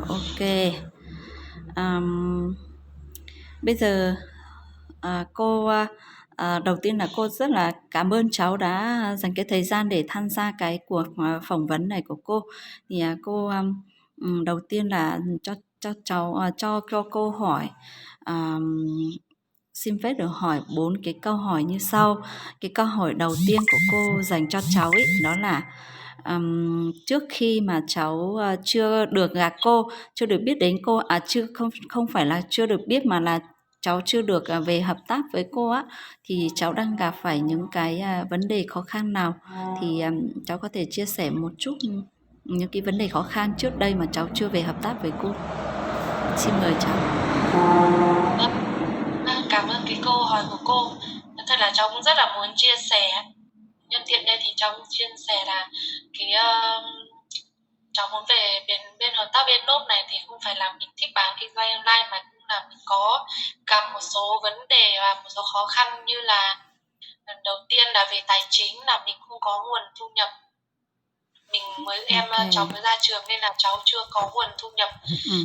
Ok. Ờm, Bây giờ cô đầu tiên là cô rất là cảm ơn cháu đã dành cái thời gian để tham gia cái cuộc phỏng vấn này của cô. Thì cô đầu tiên là cho cháu cho cô hỏi, ờm, xin phép được hỏi 4 cái câu hỏi như sau. Cái câu hỏi đầu tiên của cô dành cho cháu ấy đó là trước khi mà cháu chưa được gặp cô, chưa được biết đến cô, chưa không không phải là chưa được biết mà là cháu chưa được về hợp tác với cô á, thì cháu đang gặp phải những cái vấn đề khó khăn nào, thì cháu có thể chia sẻ một chút những cái vấn đề khó khăn trước đây mà cháu chưa về hợp tác với cô. Xin mời cháu. Cảm ơn cái câu hỏi của cô. Thật là cháu cũng rất là muốn chia sẻ. Nhân tiện đây thì cháu muốn chia sẻ là cái cháu muốn về bên hợp tác bên nốt này thì không phải là mình thích bán kinh doanh online, mà cũng là mình có gặp một số vấn đề và một số khó khăn, như là đầu tiên là về tài chính, là mình không có nguồn thu nhập. Mình cháu mới ra trường nên là cháu chưa có nguồn thu nhập,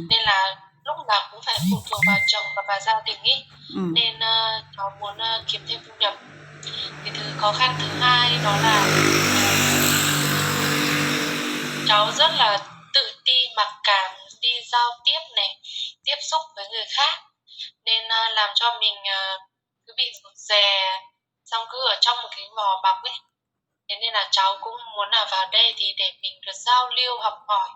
nên là lúc nào cũng phải phụ thuộc vào chồng và vào gia đình ý. Nên cháu muốn kiếm thêm thu nhập. Cái khó khăn thứ hai đó là cháu rất là tự ti, mặc cảm đi giao tiếp này, tiếp xúc với người khác, nên làm cho mình cứ bị rụt rè, xong cứ ở trong một cái vỏ bọc ấy. Thế nên là cháu cũng muốn là vào đây thì để mình được giao lưu, học hỏi,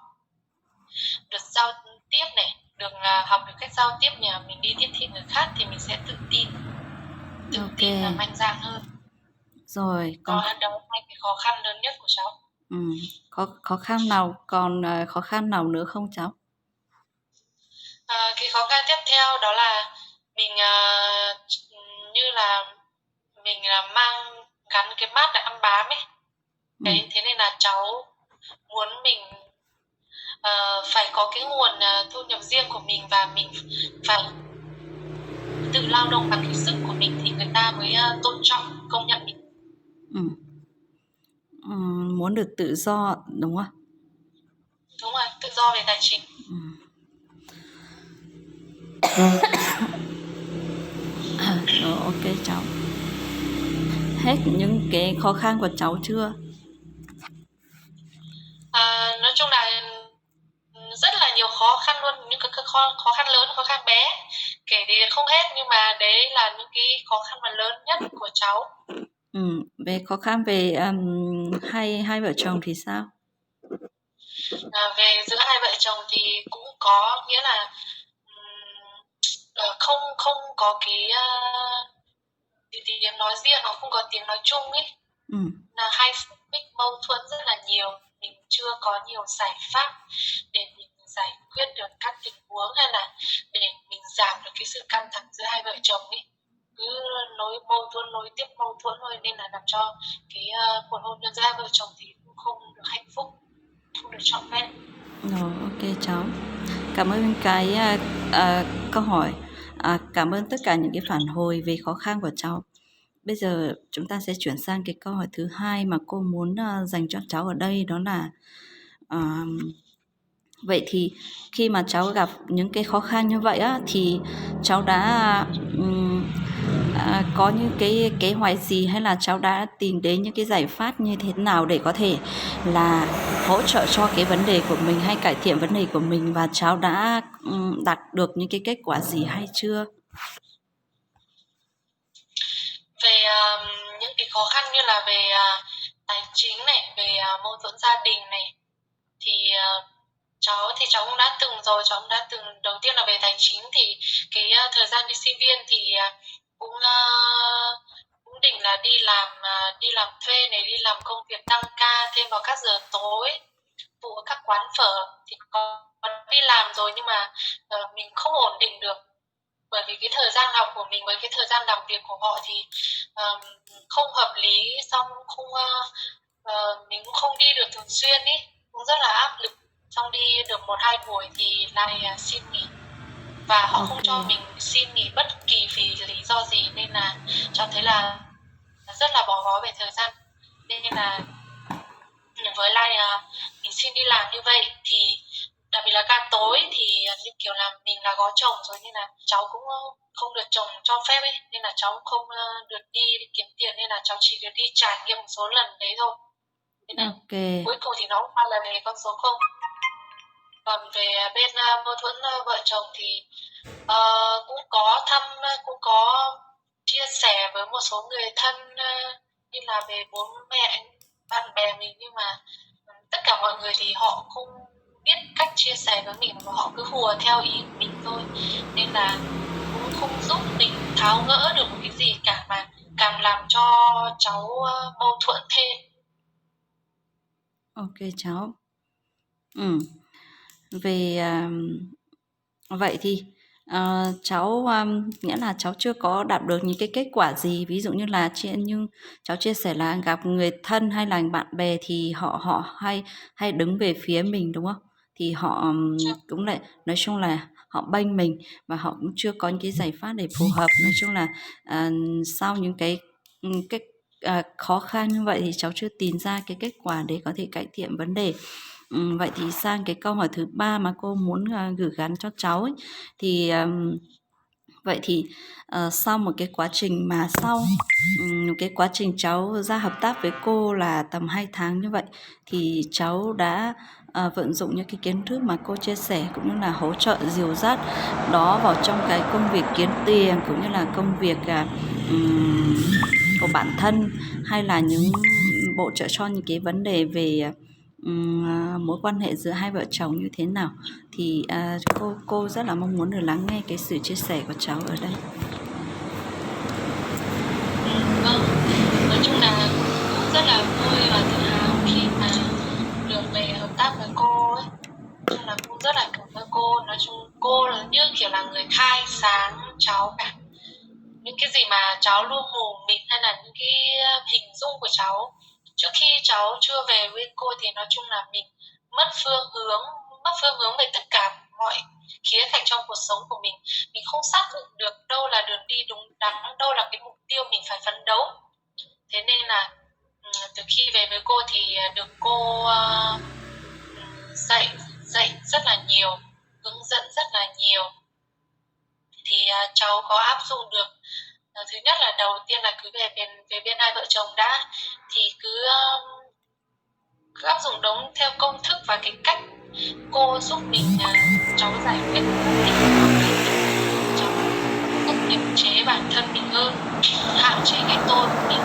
được giao tiếp này, được học được cách giao tiếp nhờ mình đi tiếp thị người khác thì mình sẽ tự tin và mạnh dạn hơn. Rồi, còn đó là hai cái khó khăn lớn nhất của cháu. khó khăn nào, còn khó khăn nào nữa không cháu? Cái khó khăn tiếp theo đó là mình như là mình mang gắn cái mác là ăn bám ấy. Đấy, thế nên là cháu muốn mình phải có cái nguồn thu nhập riêng của mình, và mình phải tự lao động bằng cái sức của mình thì người ta mới tôn trọng, công nhận mình. Muốn được tự do đúng không? Đúng rồi, tự do về tài chính. Rồi, ok cháu. Hết những cái khó khăn của cháu chưa? Nói chung là rất là nhiều khó khăn luôn, những cái khó khăn lớn, khó khăn bé, kể thì không hết, nhưng mà đấy là những cái khó khăn mà lớn nhất của cháu. Về khó khăn về hai vợ chồng thì sao? Về giữa hai vợ chồng thì cũng có, nghĩa là không không có cái tiếng nói riêng, nó không có tiếng nói chung ấy. Là hai xích mích mâu thuẫn rất là nhiều, mình chưa có nhiều giải pháp để mình giải quyết được các tình huống, hay là để mình giảm được cái sự căng thẳng giữa hai vợ chồng ấy. Cứ nối tiếp mâu thuẫn thôi, nên là làm cho cái cuộc hôn nhân giữa hai vợ chồng thì cũng không được hạnh phúc, không được trọn vẹn. Rồi, ok cháu. Cảm ơn cái câu hỏi. Cảm ơn tất cả những cái phản hồi về khó khăn của cháu. Bây giờ chúng ta sẽ chuyển sang cái câu hỏi thứ hai mà cô muốn dành cho cháu ở đây, đó là vậy thì khi mà cháu gặp những cái khó khăn như vậy á, thì cháu đã có những cái kế hoạch gì, hay là cháu đã tìm đến những cái giải pháp như thế nào để có thể là hỗ trợ cho cái vấn đề của mình hay cải thiện vấn đề của mình, và cháu đã đạt được những cái kết quả gì hay chưa? Về những cái khó khăn như là về tài chính này, về mâu thuẫn gia đình này, thì cháu cũng đã từng rồi. Cháu cũng đã từng, đầu tiên là về tài chính thì cái thời gian đi sinh viên thì cũng cũng định là đi làm thuê này, đi làm công việc tăng ca thêm vào các giờ tối, vụ ở các quán phở thì có đi làm rồi, nhưng mà mình không ổn định được, bởi vì cái thời gian học của mình với cái thời gian làm việc của họ thì không hợp lý, xong không mình cũng không đi được thường xuyên ý, cũng rất là áp lực. Xong đi được 1-2 buổi thì lại xin nghỉ, và họ không cho mình xin nghỉ bất kỳ vì lý do gì, nên là cháu thấy là rất là bó bó về thời gian. Nên là với lại mình xin đi làm như vậy thì đặc biệt là ca tối thì như kiểu là mình là có chồng rồi nên là cháu cũng không được chồng cho phép ấy, nên là cháu không được đi kiếm tiền, nên là cháu chỉ được đi trải nghiệm một số lần đấy thôi. Thế nên cuối cùng thì nó cũng qua là về con số 0. Còn về bên mâu thuẫn vợ chồng thì cũng có cũng có chia sẻ với một số người thân như là về bố mẹ, bạn bè mình, nhưng mà tất cả mọi người thì họ không biết cách chia sẻ với mình và họ cứ hùa theo ý của mình thôi, nên là cũng không giúp mình tháo gỡ được một cái gì cả, mà càng làm cho cháu mâu thuẫn thêm. Ok cháu. Về vậy thì cháu nghĩa là cháu chưa có đạt được những cái kết quả gì, ví dụ như là như cháu chia sẻ là gặp người thân hay là bạn bè thì họ hay đứng về phía mình đúng không? Thì họ cũng lại nói chung là họ bênh mình và họ cũng chưa có những cái giải pháp để phù hợp. Nói chung là sau những cái khó khăn như vậy thì cháu chưa tìm ra cái kết quả để có thể cải thiện vấn đề. Vậy thì sang cái câu hỏi thứ 3 mà cô muốn gửi gắm cho cháu ấy, thì vậy thì sau một cái quá trình mà cái quá trình cháu ra hợp tác với cô là tầm 2 tháng như vậy, thì cháu đã vận dụng những cái kiến thức mà cô chia sẻ cũng như là hỗ trợ dìu dắt đó vào trong cái công việc kiếm tiền cũng như là công việc của bản thân, hay là những bổ trợ cho những cái vấn đề về mối quan hệ giữa hai vợ chồng như thế nào, thì cô rất là mong muốn được lắng nghe cái sự chia sẻ của cháu ở đây. Vâng, nói chung là cũng rất là vui và tự hào khi mà được về hợp tác với cô ấy. Nói chung là cũng rất là cảm ơn cô. Nói chung cô là như kiểu là người khai sáng cháu cả. Những cái gì mà cháu luôn mù mịt hay là những cái hình dung của cháu trước khi cháu chưa về với cô, thì nói chung là mình mất phương hướng về tất cả mọi khía cạnh trong cuộc sống của mình. Mình không xác định được đâu là đường đi đúng đắn, đâu là cái mục tiêu mình phải phấn đấu. Thế nên là từ khi về với cô thì được cô dạy rất là nhiều, hướng dẫn rất là nhiều, thì cháu có áp dụng được. Thứ nhất là đầu tiên là cứ về bên hai vợ chồng đã, thì cứ áp dụng đúng theo công thức và cái cách cô giúp mình cháu giải quyết tình huống này, cháu biết kiềm chế bản thân mình hơn, hạn chế cái tôi của mình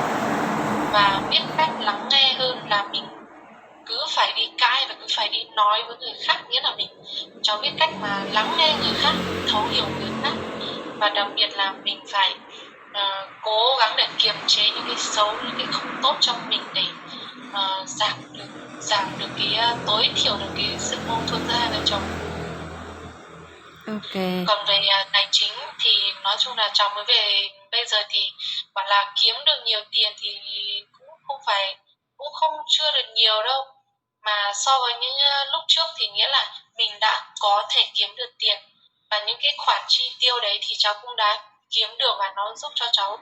và biết cách lắng nghe hơn là mình cứ phải đi cãi và cứ phải đi nói với người khác. Nghĩa là cháu biết cách mà lắng nghe người khác, thấu hiểu người khác, và đặc biệt là mình phải cố gắng để kiềm chế những cái xấu, những cái không tốt trong mình để giảm được cái tối thiểu được cái sự mâu thuẫn giữa hai vợ chồng. Okay. Còn về tài chính thì nói chung là cháu mới về bây giờ thì bảo là kiếm được nhiều tiền thì cũng không chưa được nhiều đâu, mà so với những lúc trước thì nghĩa là mình đã có thể kiếm được tiền, và những cái khoản chi tiêu đấy thì cháu cũng đã kiếm được và nó giúp cho cháu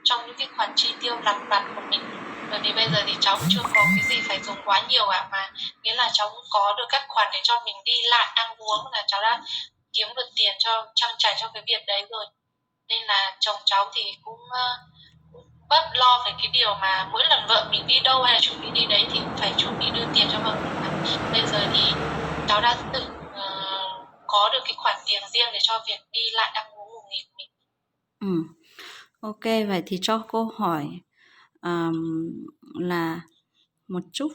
trong những cái khoản chi tiêu lặt vặt của mình. Bởi vì bây giờ thì cháu cũng chưa có cái gì phải dùng quá nhiều cả, mà nghĩa là cháu cũng có được các khoản để cho mình đi lại ăn uống, là cháu đã kiếm được tiền cho trang trải cho cái việc đấy rồi. Nên là chồng cháu thì cũng bớt lo về cái điều mà mỗi lần vợ mình đi đâu hay là chuẩn bị đi đấy thì cũng phải chuẩn bị đưa tiền cho vợ mình. Bây giờ thì cháu đã tự có được cái khoản tiền riêng để cho việc đi lại ăn uống ngủ nghỉ của mình. Ok, vậy thì cho cô hỏi là một chút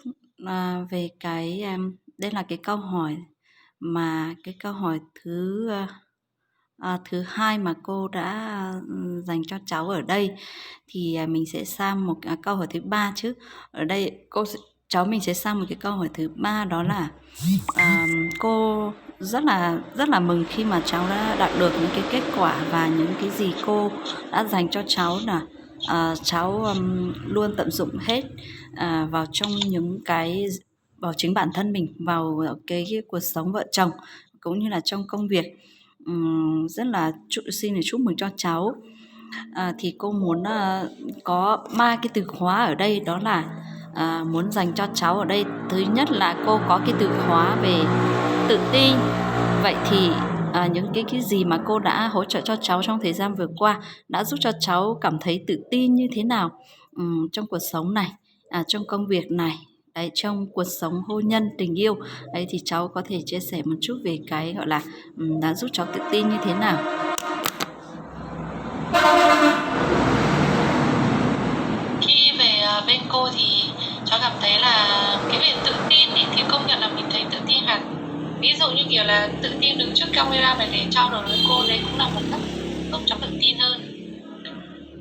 về cái đây là cái câu hỏi mà cái câu hỏi thứ hai mà cô đã dành cho cháu ở đây, thì mình sẽ sang một câu hỏi thứ ba chứ. Ở đây cháu mình sẽ sang một cái câu hỏi thứ ba, đó là cô rất là mừng khi mà cháu đã đạt được những cái kết quả và những cái gì cô đã dành cho cháu, là cháu luôn tận dụng hết vào trong những cái vào chính bản thân mình, vào cái cuộc sống vợ chồng cũng như là trong công việc. Rất là xin được chúc mừng cho cháu. Thì cô muốn có 3 cái từ khóa ở đây, đó là muốn dành cho cháu ở đây. Thứ nhất là cô có cái từ khóa về tự tin. Vậy thì những cái gì mà cô đã hỗ trợ cho cháu trong thời gian vừa qua đã giúp cho cháu cảm thấy tự tin như thế nào trong cuộc sống này, trong công việc này, đấy, trong cuộc sống hôn nhân, tình yêu. Đấy thì cháu có thể chia sẻ một chút về cái gọi là đã giúp cháu tự tin như thế nào. Khi về bên cô thì cháu cảm thấy là cái việc tự tin ý, thì công nhận là mình thấy tự tin hẳn. Ví dụ như kiểu là tự tin đứng trước camera này để trao đổi với cô, đấy cũng là một cách giúp cháu tự tin hơn.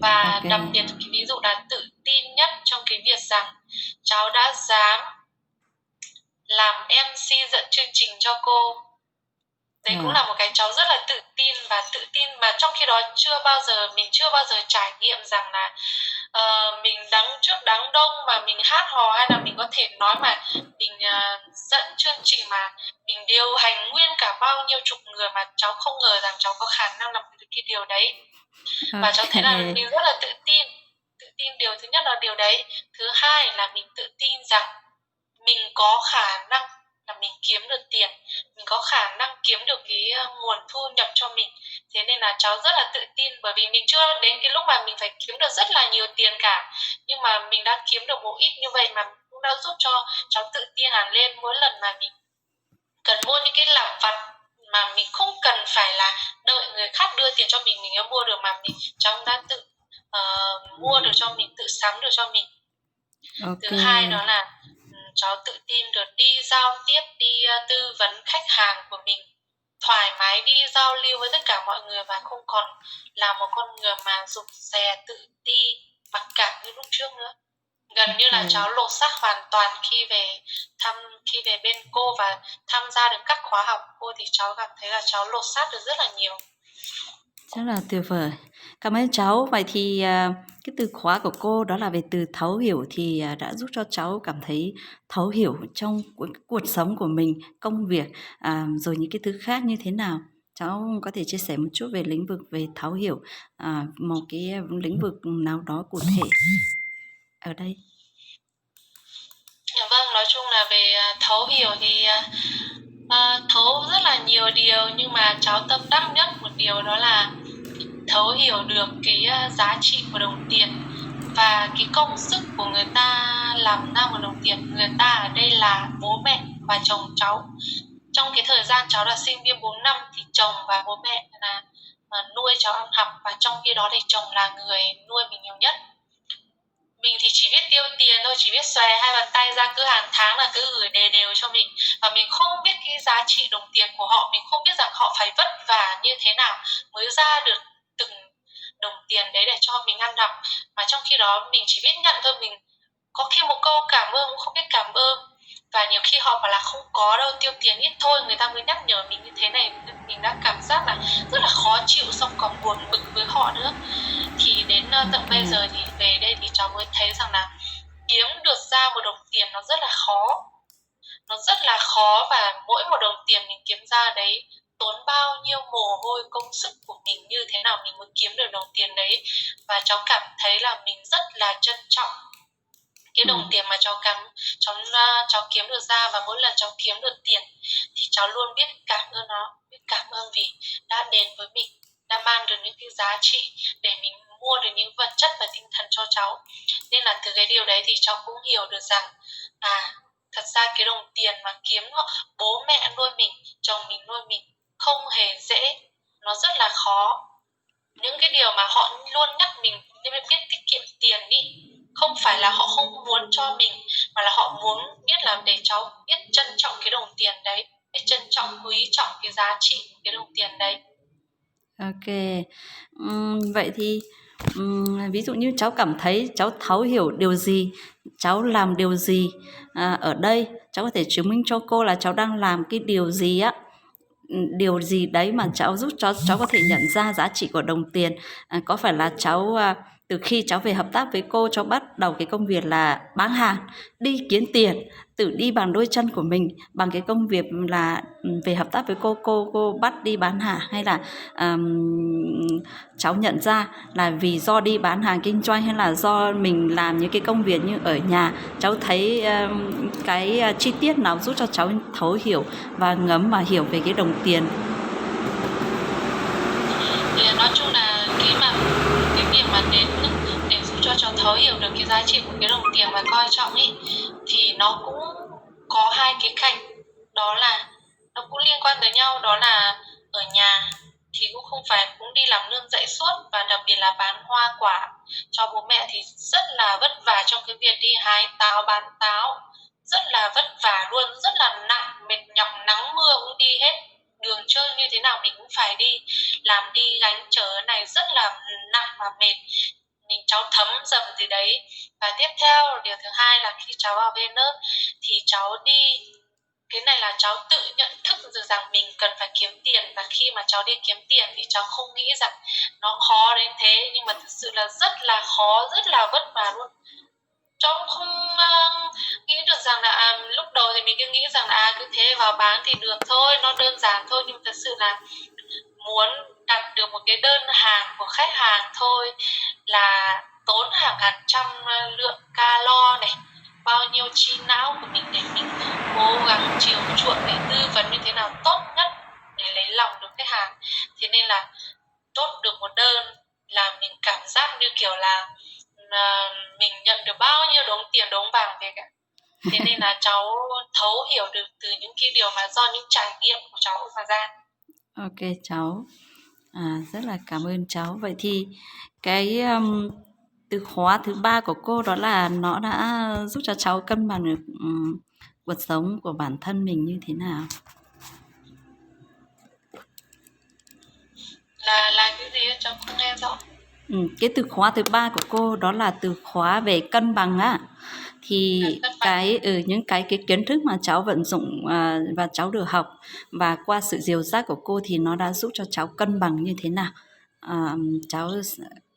Và đặc biệt ví dụ là tự tin nhất trong cái việc rằng cháu đã dám làm MC dẫn chương trình cho cô. Đấy cũng là một cái cháu rất là tự tin, và tự tin mà trong khi đó mình chưa bao giờ trải nghiệm rằng là mình đứng trước đám đông mà mình hát hò, hay là mình có thể nói mà mình dẫn chương trình mà mình điều hành nguyên cả bao nhiêu chục người, mà cháu không ngờ rằng cháu có khả năng làm được cái điều đấy. Và cháu thấy là mình rất là tự tin điều thứ nhất là điều đấy. Thứ hai là mình tự tin rằng mình có khả năng là mình kiếm được tiền, mình có khả năng kiếm được cái nguồn thu nhập cho mình. Thế nên là cháu rất là tự tin, bởi vì mình chưa đến cái lúc mà mình phải kiếm được rất là nhiều tiền cả, nhưng mà mình đã kiếm được một ít như vậy mà cũng đã giúp cho cháu tự tin hẳn lên. Mỗi lần mà mình cần mua những cái lặt vặt mà mình không cần phải là đợi người khác đưa tiền cho mình mới mua được, mà cháu đã tự mua được cho mình, tự sắm được cho mình. Thứ hai đó là cháu tự tin được đi giao tiếp, đi tư vấn khách hàng của mình, thoải mái đi giao lưu với tất cả mọi người, và không còn là một con người mà rụt rè, tự ti, mặc cảm như lúc trước nữa. Gần như là cháu lột xác hoàn toàn khi về bên cô và tham gia được các khóa học cô, thì cháu cảm thấy là cháu lột xác được rất là nhiều. Rất là tuyệt vời. Cảm ơn cháu. Vậy thì cái từ khóa của cô đó là về từ thấu hiểu, thì đã giúp cho cháu cảm thấy thấu hiểu trong cuộc sống của mình, công việc, rồi những cái thứ khác như thế nào. Cháu có thể chia sẻ một chút về lĩnh vực về thấu hiểu, một cái lĩnh vực nào đó cụ thể ở đây. Vâng, nói chung là về thấu hiểu thì thấu rất là nhiều điều, nhưng mà cháu tâm đắc nhất một điều đó là thấu hiểu được cái giá trị của đồng tiền và cái công sức của người ta làm ra một đồng tiền. Người ta ở đây là bố mẹ và chồng cháu. Trong cái thời gian cháu là sinh viên 4 năm thì chồng và bố mẹ là nuôi cháu ăn học, và trong khi đó thì chồng là người nuôi mình nhiều nhất. Mình thì chỉ biết tiêu tiền thôi, chỉ biết xòe hai bàn tay ra, cứ hàng tháng là cứ gửi đều cho mình, và mình không biết cái giá trị đồng tiền của họ. Mình không biết rằng họ phải vất vả như thế nào mới ra được từng đồng tiền đấy để cho mình ăn học. Mà trong khi đó mình chỉ biết nhận thôi, mình có khi một câu cảm ơn cũng không biết cảm ơn. Và nhiều khi họ bảo là không có đâu, tiêu tiền ít thôi, người ta mới nhắc nhở mình như thế này. Mình đã cảm giác là rất là khó chịu, xong còn buồn bực với họ nữa. Thì đến tận bây giờ thì về đây thì cháu mới thấy rằng là kiếm được ra một đồng tiền nó rất là khó. Nó rất là khó, và mỗi một đồng tiền mình kiếm ra đấy tốn bao nhiêu mồ hôi công sức của mình như thế nào mình mới kiếm được đồng tiền đấy. Và cháu cảm thấy là mình rất là trân trọng cái đồng tiền mà cháu kiếm được ra. Và mỗi lần cháu kiếm được tiền thì cháu luôn biết cảm ơn nó, biết cảm ơn vì đã đến với mình, đã mang được những cái giá trị để mình mua được những vật chất và tinh thần cho cháu. Nên là từ cái điều đấy thì cháu cũng hiểu được rằng thật ra cái đồng tiền mà kiếm bố mẹ nuôi mình, chồng mình nuôi mình không hề dễ, nó rất là khó. Những cái điều mà họ luôn nhắc mình nên biết tiết kiệm tiền ý, không phải là họ không muốn cho mình, mà là họ muốn biết là để cháu biết trân trọng cái đồng tiền đấy, biết trân trọng, quý trọng cái giá trị của cái đồng tiền đấy. Ok. Vậy thì ví dụ như cháu cảm thấy cháu thấu hiểu điều gì, cháu làm điều gì ở đây, cháu có thể chứng minh cho cô là cháu đang làm cái điều gì á, điều gì đấy mà cháu giúp cho cháu có thể nhận ra giá trị của đồng tiền. Có phải là cháu từ khi cháu về hợp tác với cô, cháu bắt đầu cái công việc là bán hàng, đi kiếm tiền, tự đi bằng đôi chân của mình, bằng cái công việc là về hợp tác với cô bắt đi bán hàng, hay là cháu nhận ra là vì do đi bán hàng kinh doanh, hay là do mình làm những cái công việc như ở nhà, cháu thấy cái chi tiết nào giúp cho cháu thấu hiểu và ngấm và hiểu về cái đồng tiền? Thì nói chung là cái việc mà để giúp cho cháu thấu hiểu được cái giá trị của cái đồng tiền và coi trọng ấy, thì nó cũng có hai cái cạnh, đó là nó cũng liên quan tới nhau. Đó là ở nhà thì cũng không phải cũng đi làm nương dậy suốt, và đặc biệt là bán hoa quả cho bố mẹ thì rất là vất vả trong cái việc đi hái táo, bán táo, rất là vất vả luôn, rất là nặng, mệt nhọc, nắng mưa cũng đi hết, đường trơn như thế nào mình cũng phải đi làm, đi gánh chở này rất là nặng và mệt, cháu thấm dầm từ đấy. Và tiếp theo, điều thứ hai là khi cháu vào bên lớp thì cháu đi, cái này là cháu tự nhận thức được rằng mình cần phải kiếm tiền, và khi mà cháu đi kiếm tiền thì cháu không nghĩ rằng nó khó đến thế, nhưng mà thực sự là rất là khó, rất là vất vả luôn. Cháu không nghĩ được rằng là lúc đầu thì mình cứ nghĩ rằng là cứ thế vào bán thì được thôi, nó đơn giản thôi, nhưng thật sự là muốn đặt được một cái đơn hàng của khách hàng thôi là tốn hàng trăm lượng calo này, bao nhiêu trí não của mình để mình cố gắng chiều chuộng để tư vấn như thế nào tốt nhất để lấy lòng được khách hàng. Thế nên là chốt được một đơn là mình cảm giác như kiểu là mình nhận được bao nhiêu đống tiền đống vàng về cả. Thế nên là cháu thấu hiểu được từ những cái điều mà do những trải nghiệm của cháu mà ra. Ok cháu, rất là cảm ơn cháu. Vậy thì cái từ khóa thứ 3 của cô đó là nó đã giúp cho cháu cân bằng được cuộc sống của bản thân mình như thế nào? Là cái gì cháu không nghe rõ. Cái từ khóa thứ 3 của cô đó là từ khóa về cân bằng á, thì những cái kiến thức mà cháu vận dụng và cháu được học và qua sự dìu dắt của cô thì nó đã giúp cho cháu cân bằng như thế nào? Cháu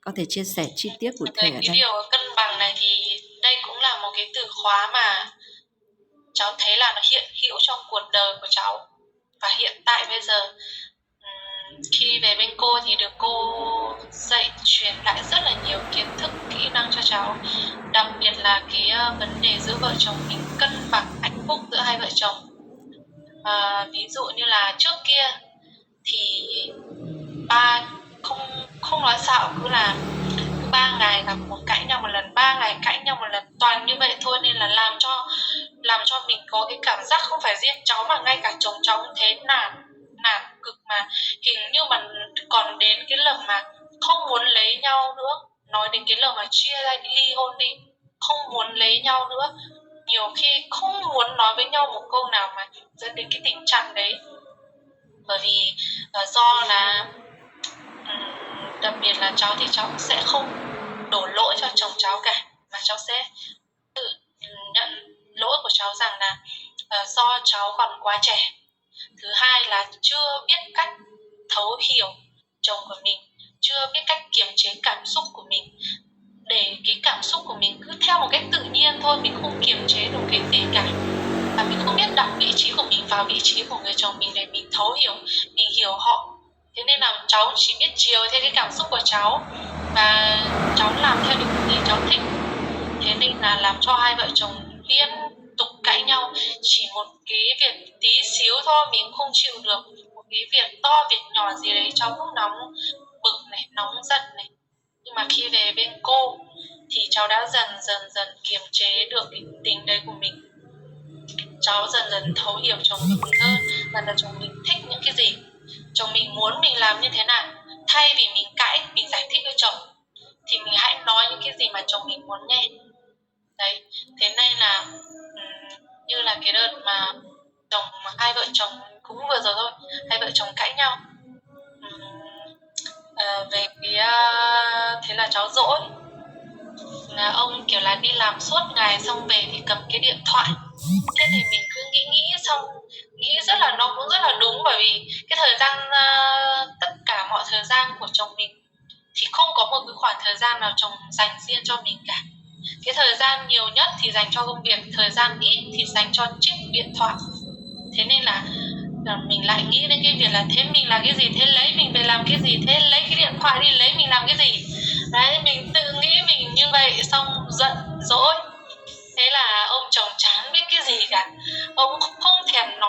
có thể chia sẻ chi tiết cụ thể ở đây. Cái điều cân bằng này thì đây cũng là một cái từ khóa mà cháu thấy là nó hiện hữu trong cuộc đời của cháu, và hiện tại bây giờ khi về bên cô thì được cô dạy truyền lại rất là nhiều kiến thức, kỹ năng cho cháu, đặc biệt là cái vấn đề giữa vợ chồng mình cân bằng hạnh phúc giữa hai vợ chồng. Ví dụ như là trước kia thì ba không nói xạo, cứ 3 ngày gặp một cãi nhau một lần, 3 ngày cãi nhau một lần, toàn như vậy thôi, nên là làm cho mình có cái cảm giác không phải riêng cháu mà ngay cả chồng cháu cũng thế, nản cực, mà hình như mà còn đến cái lần mà không muốn lấy nhau nữa, nói đến cái lần mà chia ra, ly hôn đi, không muốn lấy nhau nữa, nhiều khi không muốn nói với nhau một câu nào mà dẫn đến cái tình trạng đấy. Bởi vì do là đặc biệt là cháu thì cháu sẽ không đổ lỗi cho chồng cháu cả, mà cháu sẽ tự nhận lỗi của cháu rằng là do cháu còn quá trẻ. Thứ hai là chưa biết cách thấu hiểu chồng của mình, chưa biết cách kiềm chế cảm xúc của mình, để cái cảm xúc của mình cứ theo một cách tự nhiên thôi, mình không kiềm chế được cái gì cả, và mình không biết đặt vị trí của mình vào vị trí của người chồng mình để mình thấu hiểu, mình hiểu họ. Thế nên là cháu chỉ biết chiều theo cái cảm xúc của cháu, và cháu làm theo những gì cháu thích. Thế nên là làm cho hai vợ chồng liên tục cãi nhau, chỉ một cái việc tí xíu thôi mình không chịu được, một cái việc to việc nhỏ gì đấy cháu cũng nóng bực này, nóng giận này. Nhưng mà khi về bên cô thì cháu đã dần kiềm chế được cái tính đấy của mình. Cháu dần thấu hiểu chồng mình hơn, và chồng mình thích những cái gì, chồng mình muốn mình làm như thế nào. Thay vì mình cãi, mình giải thích với chồng, thì mình hãy nói những cái gì mà chồng mình muốn nghe. Đấy, thế nên là như là cái đợt mà hai vợ chồng cũng vừa rồi thôi, hai vợ chồng cãi nhau về cái thế là cháu dỗi, là ông kiểu là đi làm suốt ngày xong về thì cầm cái điện thoại. Thế thì mình cứ nghĩ xong, nghĩ nó cũng rất là đúng, bởi vì cái thời gian tất cả mọi thời gian của chồng mình thì không có một cái khoảng thời gian nào chồng dành riêng cho mình cả. Cái thời gian nhiều nhất thì dành cho công việc, thời gian ít thì dành cho chiếc điện thoại. Thế nên là mình lại nghĩ đến cái việc là thế mình làm cái gì, thế lấy mình về làm cái gì, thế lấy cái điện thoại đi, lấy mình làm cái gì. Đấy, mình tự nghĩ mình như vậy, xong giận dỗi. Thế là ông chồng chán biết cái gì cả, ông không thèm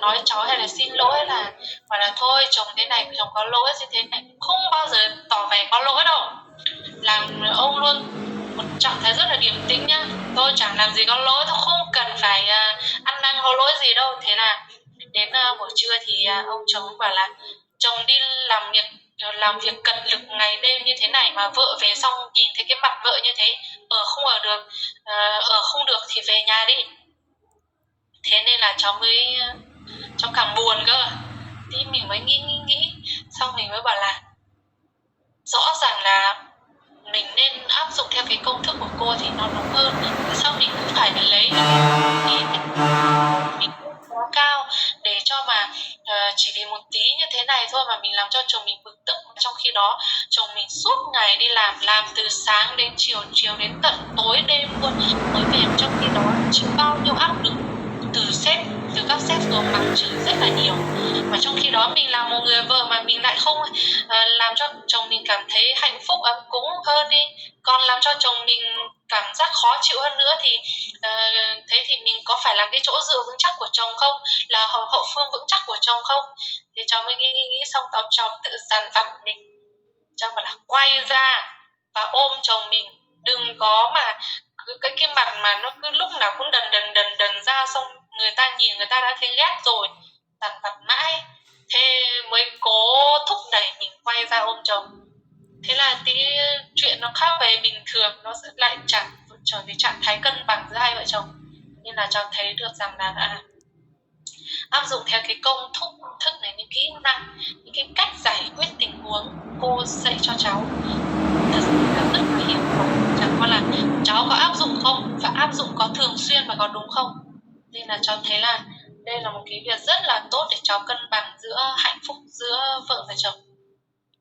nói cháu hay là xin lỗi, là bảo là thôi chồng thế này, chồng có lỗi gì thế này, không bao giờ tỏ vẻ có lỗi đâu. Làm ông luôn một trạng thái rất là điềm tĩnh nhá, tôi chẳng làm gì có lỗi, tôi không cần phải ăn năn có lỗi gì đâu. Thế là đến buổi trưa thì ông chồng bảo là chồng đi làm việc cật lực ngày đêm như thế này mà vợ về xong nhìn thấy cái mặt vợ như thế, ở không được thì về nhà đi. Thế nên là cháu càng buồn cơ. Thì mình mới nghĩ xong mình mới bảo là rõ ràng là mình nên áp dụng theo cái công thức của cô thì nó đúng hơn. Sao mình cũng phải lấy mình quá cao để cho mà chỉ vì một tí như thế này thôi mà mình làm cho chồng mình bực tức, trong khi đó chồng mình suốt ngày đi làm từ sáng đến chiều, chiều đến tận tối đêm luôn mới về, trong khi đó chịu bao nhiêu áp lực từ các sếp xuống mắng chửi rất là nhiều. Mà trong khi đó mình là một người vợ mà mình lại không làm cho chồng mình cảm thấy hạnh phúc ấm cúng hơn đi, còn làm cho chồng mình cảm giác khó chịu hơn nữa thì thế thì mình có phải là cái chỗ dựa vững chắc của chồng không, là hậu phương vững chắc của chồng không? Thì cháu mới nghĩ xong cháu tự dằn vặt mình, cháu bảo là quay ra và ôm chồng mình, đừng có mà cái mặt mà nó cứ lúc nào cũng đần ra, xong người ta nhìn người ta đã thấy ghét rồi, dằn vặt mãi. Thế mới cố thúc đẩy mình quay ra ôm chồng. Thế là tí chuyện nó khác về bình thường, nó sẽ lại trở về trạng thái cân bằng giữa hai vợ chồng. Nên là cháu thấy được rằng là áp dụng theo cái công thức này, những kỹ năng, những cái cách giải quyết tình huống cô dạy cho cháu thật sự là rất là hiệu quả. Chẳng qua là cháu có áp dụng không, và áp dụng có thường xuyên và có đúng không. Nên là cháu thấy là đây là một cái việc rất là tốt để cháu cân bằng giữa hạnh phúc giữa vợ và chồng.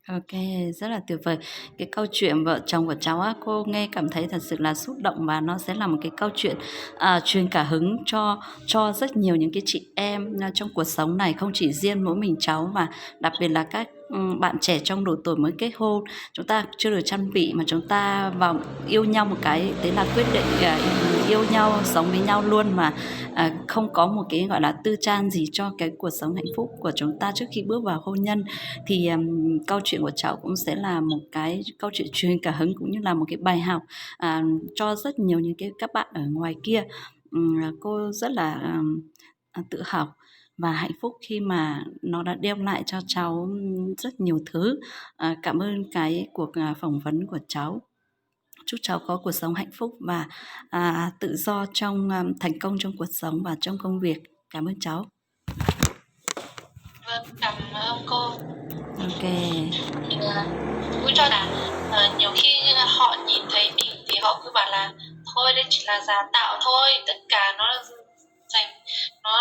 Ok, rất là tuyệt vời. Cái câu chuyện vợ chồng của cháu á, cô nghe cảm thấy thật sự là xúc động, và nó sẽ là một cái câu chuyện truyền cảm hứng cho rất nhiều những cái chị em trong cuộc sống này, không chỉ riêng mỗi mình cháu, mà đặc biệt là các bạn trẻ trong độ tuổi mới kết hôn. Chúng ta chưa được trang bị mà chúng ta vào yêu nhau một cái, đấy là quyết định yêu nhau, sống với nhau luôn, mà không có một cái gọi là tư trang gì cho cái cuộc sống hạnh phúc của chúng ta trước khi bước vào hôn nhân. Thì câu chuyện của cháu cũng sẽ là một cái câu chuyện truyền cảm hứng, cũng như là một cái bài học cho rất nhiều những các bạn ở ngoài kia. Cô rất là tự hào và hạnh phúc khi mà nó đã đem lại cho cháu rất nhiều thứ. Cảm ơn cái cuộc phỏng vấn của cháu. Chúc cháu có cuộc sống hạnh phúc và tự do trong thành công trong cuộc sống và trong công việc. Cảm ơn cháu. Vâng, cảm ơn cô. Ok. Cũng cho là nhiều khi họ nhìn thấy mình thì họ cứ bảo là thôi đây chỉ là giả tạo thôi, tất cả nó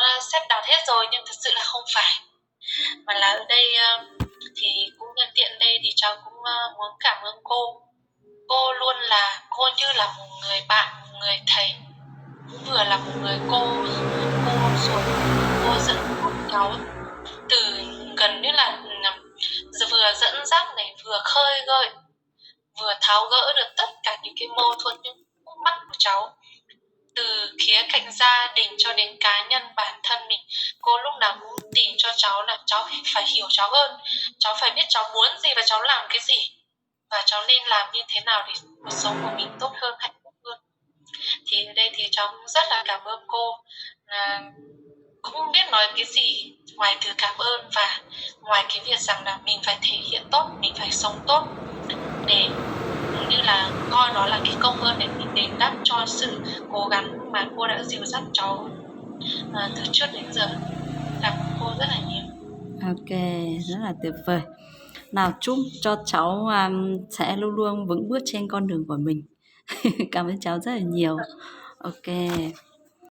là xếp đặt hết rồi, nhưng thật sự là không phải. Mà là ở đây thì cũng nhân tiện đây thì cháu cũng muốn cảm ơn cô. Cô luôn là cô như là một người bạn, một người thầy, cũng vừa là một người cô rồi cô dẫn dắt cháu từ gần như là vừa dẫn dắt này, vừa khơi gợi, vừa tháo gỡ được tất cả những cái mâu thuẫn, những khúc mắc của cháu, từ khía cạnh gia đình cho đến cá nhân bản thân mình. Cô lúc nào cũng tìm cho cháu là cháu phải hiểu cháu hơn, cháu phải biết cháu muốn gì và cháu làm cái gì, và cháu nên làm như thế nào để cuộc sống của mình tốt hơn, hạnh phúc hơn. Thì ở đây thì cháu cũng rất là cảm ơn cô, không biết nói cái gì ngoài từ cảm ơn, và ngoài cái việc rằng là mình phải thể hiện tốt, mình phải sống tốt, để như là coi đó là cái công ơn để mình đền đáp cho sự cố gắng mà cô đã dìu dắt cháu từ trước đến giờ. Cảm ơn cô rất là nhiều. Ok, rất là tuyệt vời. Nào, chúc cho cháu sẽ luôn luôn vững bước trên con đường của mình. Cảm ơn cháu rất là nhiều. Ok.